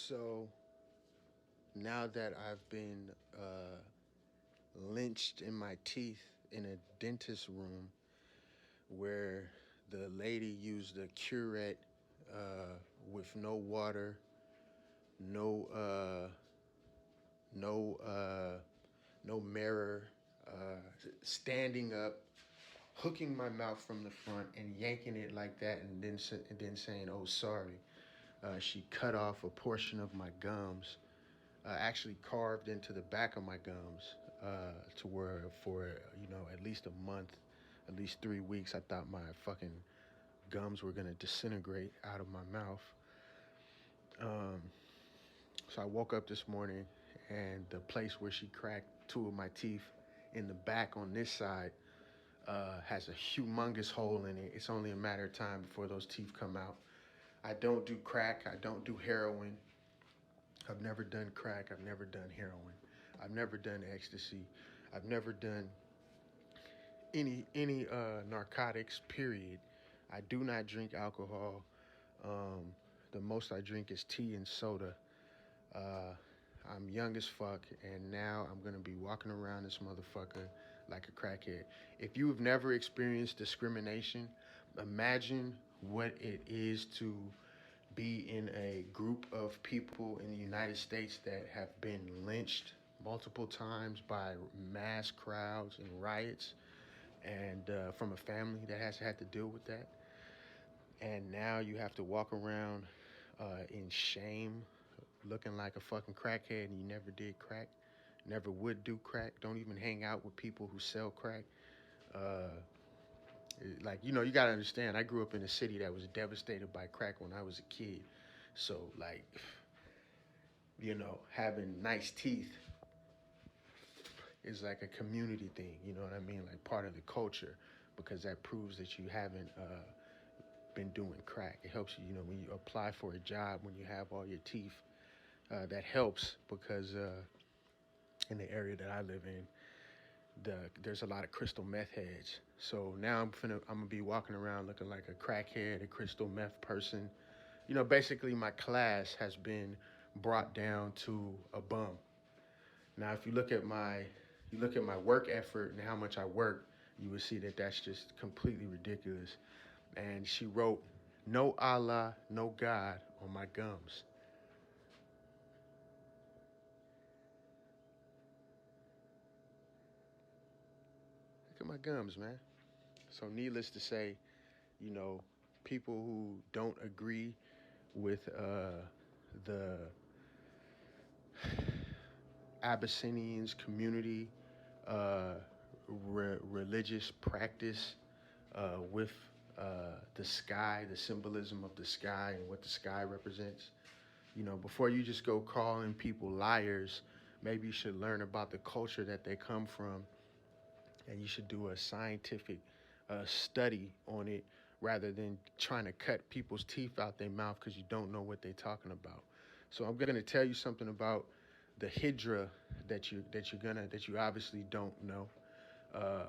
So now that I've been lynched in my teeth in a dentist room where the lady used a curette with no water, no no no mirror, standing up, hooking my mouth from the front and yanking it like that, and then saying, "Oh, sorry." She cut off a portion of my gums, actually carved into the back of my gums, to where for at least a month, at least 3 weeks, I thought my fucking gums were gonna disintegrate out of my mouth. Um, so I woke up this morning, and the place where she cracked two of my teeth in the back on this side has a humongous hole in it. It's only a matter of time before those teeth come out. I don't do crack. I don't do heroin. I've never done crack. I've never done heroin. I've never done ecstasy. I've never done any narcotics. Period. I do not drink alcohol. The most I drink is tea and soda. Uh, I'm young as fuck, and now I'm gonna be walking around this motherfucker like a crackhead. If you've never experienced discrimination, imagine what it is to be in a group of people in the United States that have been lynched multiple times by mass crowds and riots, and from a family that has had to deal with that. And now you have to walk around in shame, looking like a fucking crackhead, and you never did crack, never would do crack, don't even hang out with people who sell crack. Uh, you got to understand, I grew up in a city that was devastated by crack when I was a kid. So, like, having nice teeth is like a community thing, you know what I mean? Like part of the culture, because that proves that you haven't been doing crack. It helps you, when you apply for a job, when you have all your teeth, that helps because in the area that I live in, there's a lot of crystal meth heads. So now I'm gonna be walking around looking like a crackhead, a crystal meth person. Basically my class has been brought down to a bum. Now, if you look at my work effort and how much I work, you would see that that's just completely ridiculous. And she wrote, "No Allah, no God" on my gums. Look at my gums, man. So, needless to say, you know, people who don't agree with the Abyssinians community religious practice with the sky, the symbolism of the sky and what the sky represents. Before you just go calling people liars, maybe you should learn about the culture that they come from, and you should do a scientific study on it rather than trying to cut people's teeth out their mouth because you don't know what they're talking about. So I'm going to tell you something about the hydra that you obviously don't know. Uh,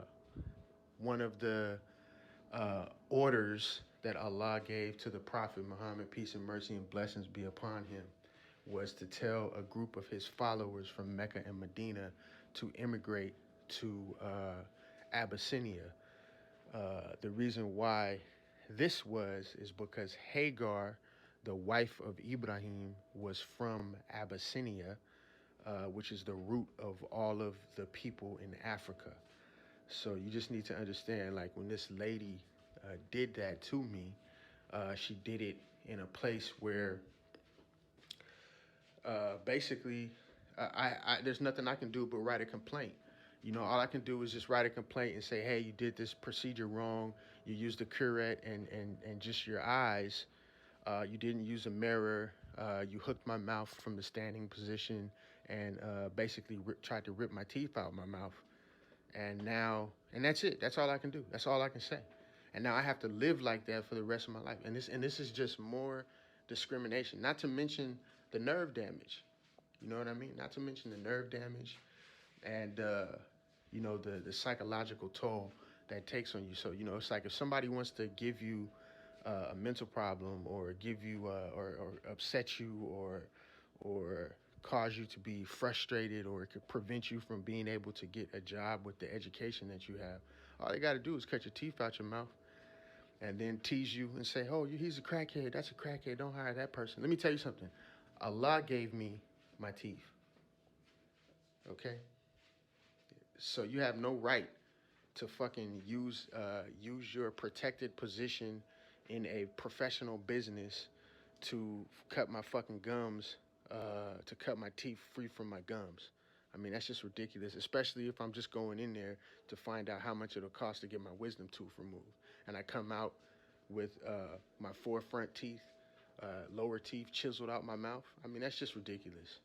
One of the orders that Allah gave to the Prophet Muhammad, peace and mercy and blessings be upon him, was to tell a group of his followers from Mecca and Medina to immigrate to Abyssinia. The reason why this is because Hagar, the wife of Ibrahim, was from Abyssinia, which is the root of all of the people in Africa. So you just need to understand, like when this lady did that to me, she did it in a place where basically there's nothing I can do but write a complaint. All I can do is just write a complaint and say, hey, you did this procedure wrong. You used a curette and just your eyes. You didn't use a mirror. You hooked my mouth from the standing position and basically tried to rip my teeth out of my mouth. And that's it. That's all I can do. That's all I can say. And now I have to live like that for the rest of my life. And this is just more discrimination. Not to mention the nerve damage. You know what I mean? Not to mention the nerve damage and the psychological toll that takes on you. So it's like if somebody wants to give you a mental problem or give you or upset you or cause you to be frustrated, or it could prevent you from being able to get a job with the education that you have. All they got to do is cut your teeth out your mouth and then tease you and say, "Oh, he's a crackhead. That's a crackhead. Don't hire that person." Let me tell you something. Allah gave me my teeth. Okay, so you have no right to fucking use your protected position in a professional business to cut my fucking gums, to cut my teeth free from my gums. I mean, that's just ridiculous, especially if I'm just going in there to find out how much it'll cost to get my wisdom tooth removed. And I come out with my four front teeth, lower teeth chiseled out my mouth. I mean, that's just ridiculous.